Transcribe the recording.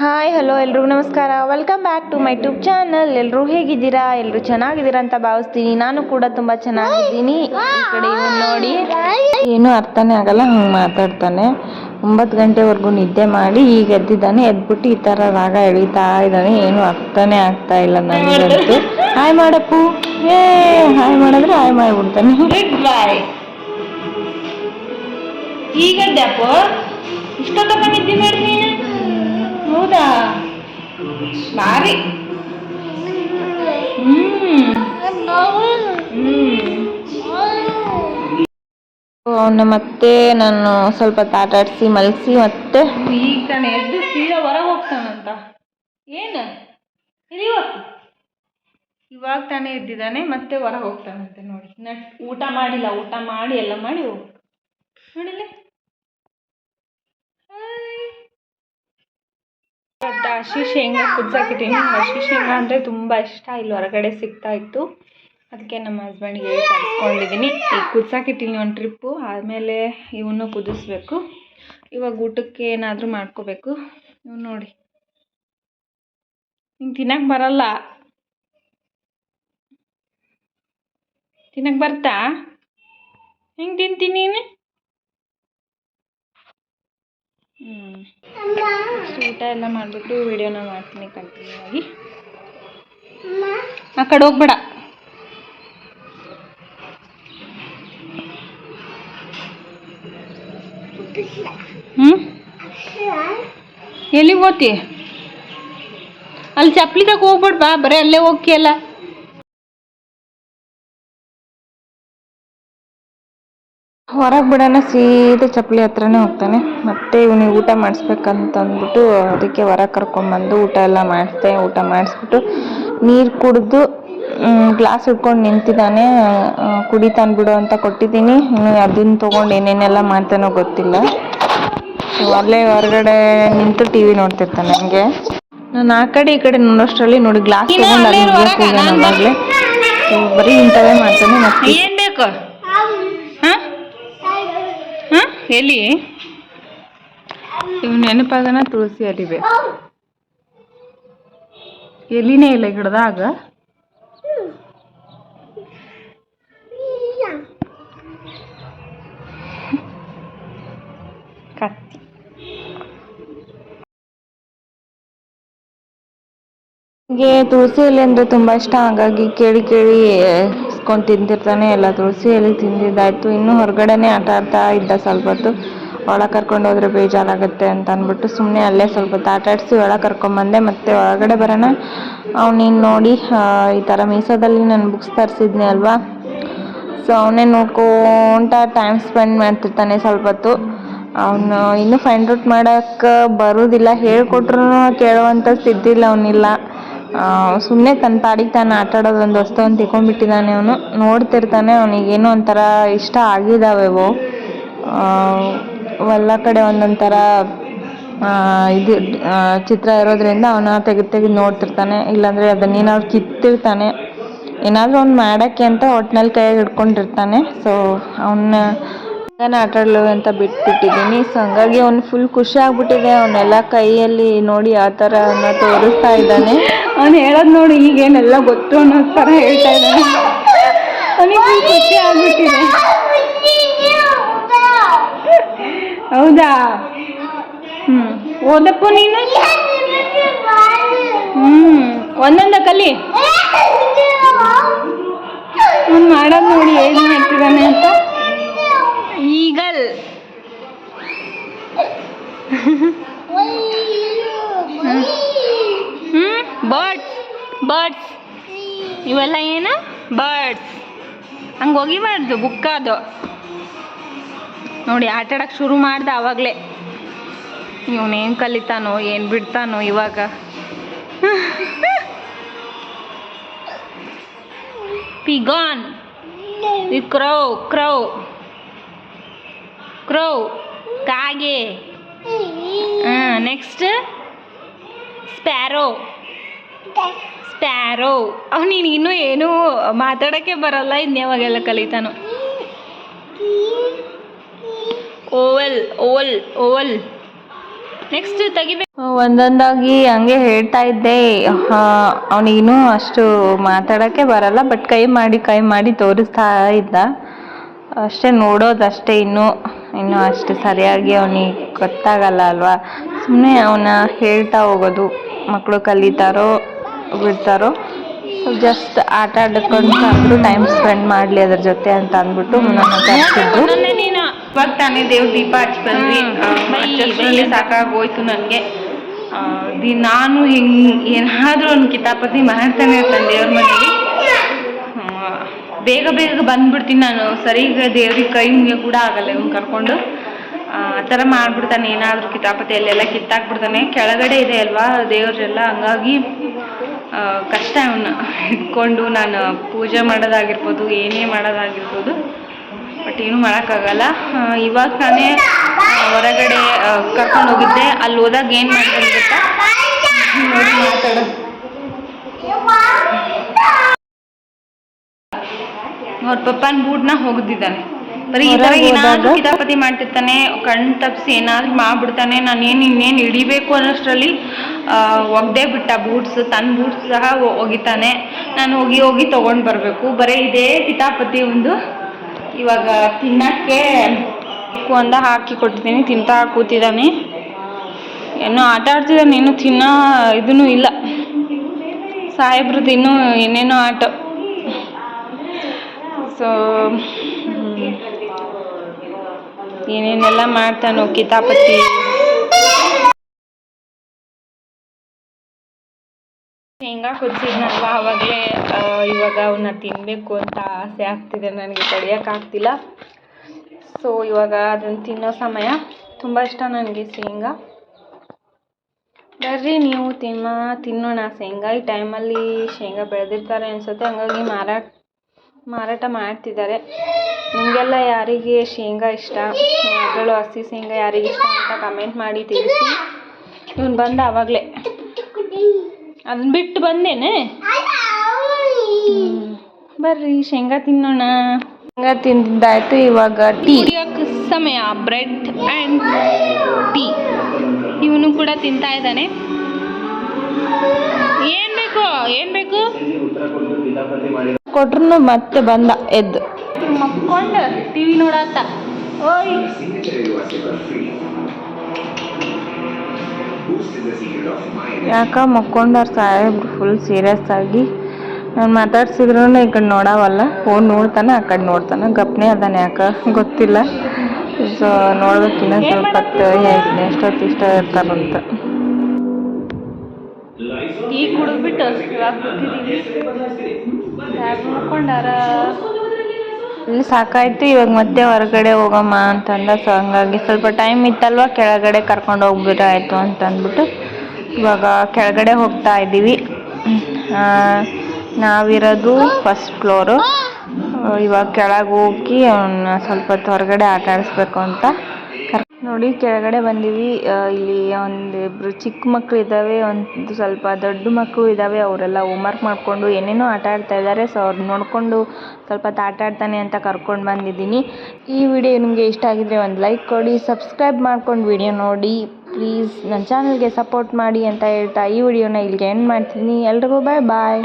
Hi hello ಎಲ್ರಿಗೂ ನಮಸ್ಕಾರ. Welcome back to my YouTube channel. ಎಲ್ಲರೂ ಹೇಗಿದ್ದೀರಾ? ಎಲ್ಲರೂ ಚೆನ್ನಾಗಿದ್ದೀರಾ ಅಂತ ಭಾವಿಸ್ತೀನಿ. ನಾನು ಕೂಡ ತುಂಬ ಚೆನ್ನಾಗಿದ್ದೀನಿ. ಈ ಕಡೆ ಇವನು ನೋಡಿ ಏನೂ ಅರ್ಥನೇ ಆಗಲ್ಲ, ಹಂಗೆ ಮಾತಾಡ್ತಾನೆ. 9 ಗಂಟೆವರೆಗೂ ನಿದ್ದೆ ಮಾಡಿ ಈಗ ಎದ್ದಿದ್ದಾನೆ. ಎದ್ಬಿಟ್ಟು ಈ ಥರ ರಾಗ ಎಳೀತಾ ಇದ್ದಾನೆ. ಏನೂ ಅರ್ಥನೇ ಆಗ್ತಾ ಇಲ್ಲ ನನಗಂತೂ. ಹಾಯ್ ಮಾಡಪ್ಪು, ಹಾಯ್ ಮಾಡಿದ್ರೆ ಹಾಯ್ ಮಾಡಿಬಿಡ್ತಾನೆ. ಗುಡ್ ಬಾಯ್. ಈಗ ದ್ಯಾಪು ಇಷ್ಟೊತ್ತಪ್ಪ ನಿದ್ದೆ ಮಾಡ್ತೀನಿ. ಹೌದಾ, ಬಾರಿ. ಅವನ್ನ ಮತ್ತೆ ನಾನು ಸ್ವಲ್ಪ ತಾಟಾಡಿಸಿ ಮಲಗಿಸಿ ಮತ್ತೆ ಈಗ ತಾನೆ ಎದ್ದು ಸೀದಾ ಹೊರಗೆ ಹೋಗ್ತಾನಂತ. ಏನು ಇವಾಗ ತಾನೇ ಎದ್ದಿದ್ದಾನೆ, ಮತ್ತೆ ಹೊರಗೆ ಹೋಗ್ತಾನಂತೆ. ನೋಡಿ, ಊಟ ಮಾಡಿಲ್ಲ, ಊಟ ಮಾಡಿ ಎಲ್ಲ ಮಾಡಿ ಹೋಗ್ತಾನೆ. ನೋಡಿಲ್ಲ, ಹಸಿ ಶೇಂಗಾ ಕುದಿಸಾಕಿದ್ದೀನಿ. ಹಸಿ ಶೇಂಗಾ ಅಂದರೆ ತುಂಬ ಇಷ್ಟ. ಇಲ್ಲಿ ಹೊರಗಡೆ ಸಿಗ್ತಾ ಇತ್ತು, ಅದಕ್ಕೆ ನಮ್ಮ ಹಸ್ಬೆಂಡ್ಗೆ ತರಿಸ್ಕೊಂಡಿದ್ದೀನಿ. ಈಗ ಕುದಿಸಾಕಿಟ್ಟಿನಿ ಒಂದು ಟ್ರಿಪ್ಪು. ಆದಮೇಲೆ ಇವನು ಕುದಿಸ್ಬೇಕು. ಇವಾಗ ಊಟಕ್ಕೆ ಏನಾದರೂ ಮಾಡ್ಕೋಬೇಕು. ಇವ್ ನೋಡಿ, ಹಿಂಗೆ ತಿನ್ನಕ್ಕೆ ಬರಲ್ಲ. ತಿನ್ನಕ್ಕೆ ಬರ್ತಾ? ಹೆಂಗೆ ತಿಂತೀನಿ ನೀನು? ಊಟ ಎಲ್ಲ ಮಾಡಿಬಿಟ್ಟು ವಿಡಿಯೋನ ಮಾಡ್ತೀನಿ ಕಂಟಿನ್ಯೂ ಆಗಿ. ಆ ಕಡೆ ಹೋಗ್ಬೇಡ. ಎಲ್ಲಿಗೆ ಹೋಗ್ತಿ? ಅಲ್ಲಿ ಚಪ್ಪಲಿ ತಗೋ ಹೋಗ್ಬೇಡ, ಬಾ, ಬರೀ ಅಲ್ಲೇ ಹೋಗ್ತಿಯಲ್ಲ. ಹೊರಗೆ ಬಿಡೋಣ, ಸೀದಾ ಚಪ್ಪಲಿ ಹತ್ರನೇ ಹೋಗ್ತಾನೆ. ಮತ್ತೆ ಇವನಿಗೆ ಊಟ ಮಾಡಿಸ್ಬೇಕಂತ ಅಂದ್ಬಿಟ್ಟು ಅದಕ್ಕೆ ಹೊರಗೆ ಕರ್ಕೊಂಡ್ಬಂದು ಊಟ ಎಲ್ಲ ಮಾಡಿಸ್ದೆ. ಊಟ ಮಾಡಿಸ್ಬಿಟ್ಟು ನೀರು ಕುಡಿದು ಗ್ಲಾಸ್ ಹಿಡ್ಕೊಂಡು ನಿಂತಿದ್ದಾನೆ. ಕುಡಿತಾನೆ ಬಿಡು ಅಂತ ಕೊಟ್ಟಿದ್ದೀನಿ. ಇನ್ನು ಅದನ್ನು ತೊಗೊಂಡು ಏನೇನೆಲ್ಲ ಮಾಡ್ತಾನೋ ಗೊತ್ತಿಲ್ಲ. ಅಲ್ಲೇ ಹೊರಗಡೆ ನಿಂತು ಟಿ ವಿ ನೋಡ್ತಿರ್ತಾನೆ. ನನಗೆ ನಾನು ಆ ಕಡೆ ಈ ಕಡೆ ನೋಡೋಷ್ಟರಲ್ಲಿ ನೋಡಿ ಗ್ಲಾಸ್ ತೊಗೊಂಡು ಅಲ್ಲಿ ಅವಾಗಲೇ ಬರೀ ಇಂಥವೇ ಮಾಡ್ತಾನೆ. ಮತ್ತೆ ಏನು ಬೇಕು? ಎಲ್ಲಿ ಇವ್ ನೆನಪಾಗನ ತುಳಸಿ ಅರಿಬೇಕು. ಎಲ್ಲಿನೇ ಇಲ್ಲ ಗಿಡದಾಗ. ಕತ್ತಿ ಹೀಗೆ ತುಳಸಿ ಎಲೆ ಅಂದರೆ ತುಂಬ ಇಷ್ಟ. ಹಾಗಾಗಿ ಕೇಳಿ ಕೇಳಿ ಇಸ್ಕೊಂಡು ತಿಂತಿರ್ತಾನೆ. ಎಲ್ಲ ತುಳಸಿ ಎಲೆ ತಿಂದಿದ್ದಾಯಿತು. ಇನ್ನೂ ಹೊರಗಡೆನೇ ಆಟ ಆಡ್ತಾ ಇದ್ದ. ಸ್ವಲ್ಪ ಹೊತ್ತು ಒಳಗೆ ಕರ್ಕೊಂಡು ಹೋದರೆ ಬೇಜಾರಾಗುತ್ತೆ ಅಂತ ಅಂದ್ಬಿಟ್ಟು ಸುಮ್ಮನೆ ಅಲ್ಲೇ ಸ್ವಲ್ಪ ಆಟಾಡಿಸಿ ಒಳಗೆ ಕರ್ಕೊಂಬಂದೆ. ಮತ್ತೆ ಒಳಗಡೆ ಬರೋಣ. ಅವನಿನ್ನು ನೋಡಿ ಈ ಥರ ಮೀಸೋದಲ್ಲಿ ನಾನು ಬುಕ್ಸ್ ತರಿಸಿದ್ನಿ ಅಲ್ವಾ, ಸೊ ಅವನೇ ನೋಡ್ಕೊಂತ ಟೈಮ್ ಸ್ಪೆಂಡ್ ಮಾಡ್ತಿರ್ತಾನೆ ಸ್ವಲ್ಪ ಹೊತ್ತು. ಅವನು ಇನ್ನೂ ಫೈಂಡ್ ಔಟ್ ಮಾಡೋಕ್ಕೆ ಬರೋದಿಲ್ಲ. ಹೇಳ್ಕೊಟ್ರು ಕೇಳುವಂಥ ಸ್ಥಿತಿಲ್ಲ ಅವನಿಲ್ಲ. ಸುಮ್ಮನೆ ತನ್ನ ಪಾಡಿಗೆ ತಾನು ಆಟಾಡೋದು ಒಂದು ವಸ್ತುವನ್ನು ತಿಳ್ಕೊಂಡ್ಬಿಟ್ಟಿದ್ದಾನೆ. ಅವನು ನೋಡ್ತಿರ್ತಾನೆ. ಅವನಿಗೇನೋ ಒಂಥರ ಇಷ್ಟ ಆಗಿದ್ದಾವೆವು. ಎಲ್ಲ ಕಡೆ ಒಂದೊಂದು ಥರ ಇದು ಚಿತ್ರ ಇರೋದ್ರಿಂದ ಅವನ ತೆಗೆದು ನೋಡ್ತಿರ್ತಾನೆ. ಇಲ್ಲಾಂದರೆ ಅದನ್ನೇನಾದ್ರು ಕಿತ್ತಿರ್ತಾನೆ. ಏನಾದರೂ ಒಂದು ಮಾಡೋಕ್ಕೆ ಅಂತ ಒಟ್ಟಿನಲ್ಲಿ ಕೈಯಾಗಿ ಹಿಡ್ಕೊಂಡಿರ್ತಾನೆ. ಸೊ ಅವನ್ನ ಆಟಾಡಲು ಅಂತ ಬಿಟ್ಬಿಟ್ಟಿದ್ದೀನಿ. ಸೊ ಹಂಗಾಗಿ ಅವ್ನು ಫುಲ್ ಖುಷಿ ಆಗ್ಬಿಟ್ಟಿದೆ. ಅವನ್ನೆಲ್ಲ ಕೈಯಲ್ಲಿ ನೋಡಿ ಆ ಥರ ತೋರಿಸ್ತಾ ಇದ್ದಾನೆ. ಅವ್ನು ಹೇಳೋದು ನೋಡಿ, ಈಗೇನೆಲ್ಲ ಗೊತ್ತು ಅನ್ನೋ ಥರ ಹೇಳ್ತಾ ಇದ್ದಾನೆ. ಅವನಿಗೆ ಫುಲ್ ಖುಷಿ ಆಗ್ಬಿಟ್ಟಿದೆ. ಹೌದಾ? ಓದಪ್ಪು ನೀನು. ಒಂದೊಂದ ಕಲಿ. ಅವ್ನು ಮಾಡೋದು ನೋಡಿ ಹೇಗೆ ಮಾಡ್ತಿದ್ದಾನೆ ಅಂತ. ಈಗಲ್ ಬರ್ಡ್ಸ್ ಇವೆಲ್ಲ ಏನು? ಬರ್ಡ್ಸ್. ಹಂಗೆ ಹೋಗಿಬಾರ್ದು, ಬುಕ್ ಅದು ನೋಡಿ. ಆಟಾಡಕ್ಕೆ ಶುರು ಮಾಡ್ದೆ ಆವಾಗಲೇ. ಇವನೇನು ಕಲಿತಾನೋ ಏನು ಬಿಡ್ತಾನೋ ಇವಾಗ. ಪಿಗಾನ್, ಕ್ರೌ ಕ್ರೌ ಕ್ರೌ ಕಾಗೆ. Next sparrow. ಸ್ಪ್ಯಾರೋ. ಅವನಿಗೆ ಇನ್ನೂ ಏನೂ ಮಾತಾಡೋಕ್ಕೆ ಬರಲ್ಲ. ಇನ್ಯಾವಾಗೆಲ್ಲ ಕಲಿತಾನೋ. ಓವಲ್ ಓವಲ್ ಓವಲ್ ನೆಕ್ಸ್ಟ್ ತೆಗಿಬೇಕು. ಒಂದೊಂದಾಗಿ ಹಂಗೆ ಹೇಳ್ತಾ ಇದ್ದೆ. ಅವನಿಗಿನ್ನೂ ಅಷ್ಟು ಮಾತಾಡೋಕ್ಕೆ ಬರಲ್ಲ, ಬಟ್ ಕೈ ಮಾಡಿ ತೋರಿಸ್ತಾ ಇದ್ದ ಅಷ್ಟೇ, ನೋಡೋದಷ್ಟೇ. ಇನ್ನೂ ಅಷ್ಟು ಸರಿಯಾಗಿ ಅವನಿಗೆ ಗೊತ್ತಾಗಲ್ಲ ಅಲ್ವಾ. ಸುಮ್ಮನೆ ಅವನ ಹೇಳ್ತಾ ಹೋಗೋದು, ಮಕ್ಕಳು ಕಲಿತಾರೋ ಬಿಡ್ತಾರೋ. ಜಸ್ಟ್ ಆಟ ಆಡ್ಕೊಂಡು ಟೈಮ್ ಸ್ಪೆಂಡ್ ಮಾಡಲಿ ಅದ್ರ ಜೊತೆ ಅಂತ ಅಂದ್ಬಿಟ್ಟು ನನ್ನ ಕಳಿಸಿದ್ದು. ಇವಾಗ ತಾನೇ ದೇವ್ರ ದೀಪ ಹಚ್ಚಿ ಬಂದ್ವಿ. ಹಚ್ಚೋದ್ರಲ್ಲಿ ಸಾಕಾಗೋಯ್ತು ನನಗೆ. ನಾನು ಏನಾದರೂ ಒಂದು ಕಿತಾಪತಿ ಮಾಡ್ತಾನೆ ಇರ್ತಾನೆ ದೇವ್ರ ಮನೆಗೆ. ಬೇಗ ಬಂದ್ಬಿಡ್ತೀನಿ ನಾನು. ಸರಿಗೆ ದೇವ್ರಿಗೆ ಕೈ ಮುಗಿಯೋ ಕೂಡ ಆಗಲ್ಲ ಇವ್ನು ಕರ್ಕೊಂಡು. ಆ ಥರ ಮಾಡಿಬಿಡ್ತಾನೆ, ಏನಾದರೂ ಕಿತಾಪತಿ ಅಲ್ಲೆಲ್ಲ ಕಿತ್ತಾಕ್ಬಿಡ್ತಾನೆ. ಕೆಳಗಡೆ ಇದೆ ಅಲ್ವಾ ದೇವ್ರೆಲ್ಲ, ಹಂಗಾಗಿ ಕಷ್ಟ ಅವನ್ನ ಇಟ್ಕೊಂಡು ನಾನು ಪೂಜೆ ಮಾಡೋದಾಗಿರ್ಬೋದು, ಏನೇ ಮಾಡೋದಾಗಿರ್ಬೋದು. ಬಟ್ ಏನೂ ಮಾಡೋಕ್ಕಾಗಲ್ಲ. ಇವಾಗ ತಾನೇ ಹೊರಗಡೆ ಕರ್ಕೊಂಡು ಹೋಗಿದ್ದೆ. ಅಲ್ಲಿ ಹೋದಾಗ ಏನು ಮಾಡ್ತಾರೆ ಗೊತ್ತಾ, ನೋಡಿ ಮಾತಾಡೋದು. ಅವ್ರ ಪಪ್ಪನ ಬೂಟ್ನ ಹೋಗುತ್ತಿದ್ದಾನೆ. ಬರೀ ಈ ಥರ ಏನಾದರೂ ಕಿತಾಪತಿ ಮಾಡ್ತಿರ್ತಾನೆ. ಕಣ್ಣು ತಪ್ಪಿಸಿ ಏನಾದರೂ ಮಾಡಿಬಿಡ್ತಾನೆ. ಇನ್ನೇನು ಹಿಡಿಬೇಕು ಅನ್ನೋಷ್ಟರಲ್ಲಿ ಒಗ್ದೇ ಬಿಟ್ಟ ಬೂಟ್ಸ್. ತನ್ನ ಬೂಟ್ಸ್ ಸಹ ಒಗಿತಾನೆ. ನಾನು ಹೋಗಿ ತೊಗೊಂಡು ಬರಬೇಕು. ಬರೀ ಇದೇ ಕಿತಾಪತಿ ಒಂದು. ಇವಾಗ ತಿನ್ನೋಕ್ಕೆ ಒಂದ ಹಾಕಿ ಕೊಟ್ಟಿದ್ದೀನಿ, ತಿಂತಾ ಕೂತಿದ್ದಾನೆ. ಏನೋ ಆಟ ಆಡ್ತಿದ್ದಾನೆ, ಏನು ತಿನ್ನೋ ಇದೂ ಇಲ್ಲ. ಸಾಹೇಬ್ರದ್ದು ಇನ್ನೂ ಏನೇನೋ ಆಟ. ಸೊ ಏನೇನೆಲ್ಲ ಮಾಡ್ತಾನೋ ಕಿತಾಪತಿ. ಶೇಂಗಾ ಕುದಿಸಿದ್ನಲ್ವ ಆವಾಗಲೇ, ಇವಾಗ ಅವನ್ನ ತಿನ್ನಬೇಕು ಅಂತ ಆಸೆ ಆಗ್ತಿದೆ ನನಗೆ, ತಡೆಯೋಕ್ಕಾಗ್ತಿಲ್ಲ. ಸೊ ಇವಾಗ ಅದನ್ನು ತಿನ್ನೋ ಸಮಯ. ತುಂಬ ಇಷ್ಟ ನನಗೆ ಶೇಂಗಾ. ಬರ್ರಿ ನೀವು ತಿನ್ನೋಣ ಶೇಂಗಾ. ಈ ಟೈಮಲ್ಲಿ ಶೇಂಗಾ ಬೆಳೆದಿರ್ತಾರೆ ಅನಿಸುತ್ತೆ, ಹಂಗಾಗಿ ಮಾರಾಟ ಮಾಡ್ತಿದ್ದಾರೆ. ನಿಮಗೆಲ್ಲ ಯಾರಿಗೆ ಶೇಂಗಾ ಇಷ್ಟ, ಅದರಲ್ಲೂ ಹಸಿ ಶೇಂಗಾ ಯಾರಿಗೆ ಇಷ್ಟ ಅಂತ ಕಮೆಂಟ್ ಮಾಡಿ ತಿಳಿಸಿ. ಇವನು ಬಂದ ಆವಾಗಲೇ, ಅದನ್ನ ಬಿಟ್ಟು ಬಂದೇನೆ. ಬರ್ರಿ ಶೇಂಗಾ ತಿನ್ನೋಣ. ಶೇಂಗಾ ತಿಂದಾಯ್ತು, ಇವಾಗ ಟೀ ಸಮಯ. Bread and tea. ಇವನು ಕೂಡ ತಿಂತಾ ಇದ್ದಾನೆ. ಏನು ಬೇಕು ಕೊಟ್ರು ಮತ್ತೆ ಬಂದ ಎದ್ದು ಮಕ್ಕೊಂಡು ಟಿವಿ ನೋಡತ್ತ. ಓಯ್ ಯಾಕ ಮಕ್ಕೊಂಡಾರ ಸಾಹೇಬ್ರು ಫುಲ್ ಸೀರಿಯಸ್ ಆಗಿ. ನಾನು ಮಾತಾಡ್ಸಿದ್ರು ಈ ಕಡೆ ನೋಡವಲ್ಲ, ಫೋನ್ ನೋಡ್ತಾನೆ, ಆ ಕಡೆ ನೋಡ್ತಾನೆ, ಗಪ್ನೆ ಅದಾನೆ. ಯಾಕ ಗೊತ್ತಿಲ್ಲ. ಸೊ ನೋಡ್ಬೇಕಿನ್ನ ಸ್ವಲ್ಪ ಎಷ್ಟೊತ್ತು ಇಷ್ಟ ಇರ್ತಾರಂತ. ಟೀ ಕುಡಿದ್ಬಿಟ್ಟು ಇವಾಗ ಮಕ್ಕೊಂಡಾರ. ಇಲ್ಲಿ ಸಾಕಾಯ್ತು, ಇವಾಗ ಮತ್ತೆ ಹೊರಗಡೆ ಹೋಗಮ್ಮ ಅಂತಂದ. ಸೊ ಹಂಗಾಗಿ ಸ್ವಲ್ಪ ಟೈಮ್ ಇತ್ತಲ್ವ, ಕೆಳಗಡೆ ಕರ್ಕೊಂಡು ಹೋಗ್ಬಿಟ್ರಾಯ್ತು ಅಂತ ಅಂದ್ಬಿಟ್ಟು ಇವಾಗ ಕೆಳಗಡೆ ಹೋಗ್ತಾ ಇದ್ದೀವಿ. ನಾವಿರೋದು ಫಸ್ಟ್ ಫ್ಲೋರು. ಇವಾಗ ಕೆಳಗೆ ಹೋಗಿ ಅವನ್ನ ಸ್ವಲ್ಪ ಹೊತ್ತು ಹೊರಗಡೆ ಆಟ ಆಡಿಸ್ಬೇಕು ಅಂತ ನೋಡಿ ಕೆಳಗಡೆ ಬಂದೀವಿ. ಇಲ್ಲಿ ಒಂದಿಬ್ರು ಚಿಕ್ಕ ಮಕ್ಕಳು ಇದ್ದಾವೆ, ಒಂದು ಸ್ವಲ್ಪ ದೊಡ್ಡ ಮಕ್ಕಳು ಇದ್ದಾವೆ. ಅವರೆಲ್ಲ ಹೋಮ್ವರ್ಕ್ ಮಾಡಿಕೊಂಡು ಏನೇನೋ ಆಟ ಆಡ್ತಾ ಇದ್ದಾರೆ. ಸೊ ಅವ್ರು ನೋಡಿಕೊಂಡು ಸ್ವಲ್ಪ ಹೊತ್ತು ಆಟ ಆಡ್ತಾನೆ ಅಂತ ಕರ್ಕೊಂಡು ಬಂದಿದ್ದೀನಿ. ಈ ವಿಡಿಯೋ ನಿಮಗೆ ಇಷ್ಟ ಆಗಿದ್ರೆ ಒಂದು ಲೈಕ್ ಕೊಡಿ, ಸಬ್ಸ್ಕ್ರೈಬ್ ಮಾಡ್ಕೊಂಡು ವಿಡಿಯೋ ನೋಡಿ ಪ್ಲೀಸ್. ನನ್ನ ಚಾನಲ್ಗೆ ಸಪೋರ್ಟ್ ಮಾಡಿ ಅಂತ ಹೇಳ್ತಾ ಈ ವಿಡಿಯೋನ ಇಲ್ಲಿಗೆ ಎಂಡ್ ಮಾಡ್ತೀನಿ. ಎಲ್ರಿಗೂ ಬಾಯ್.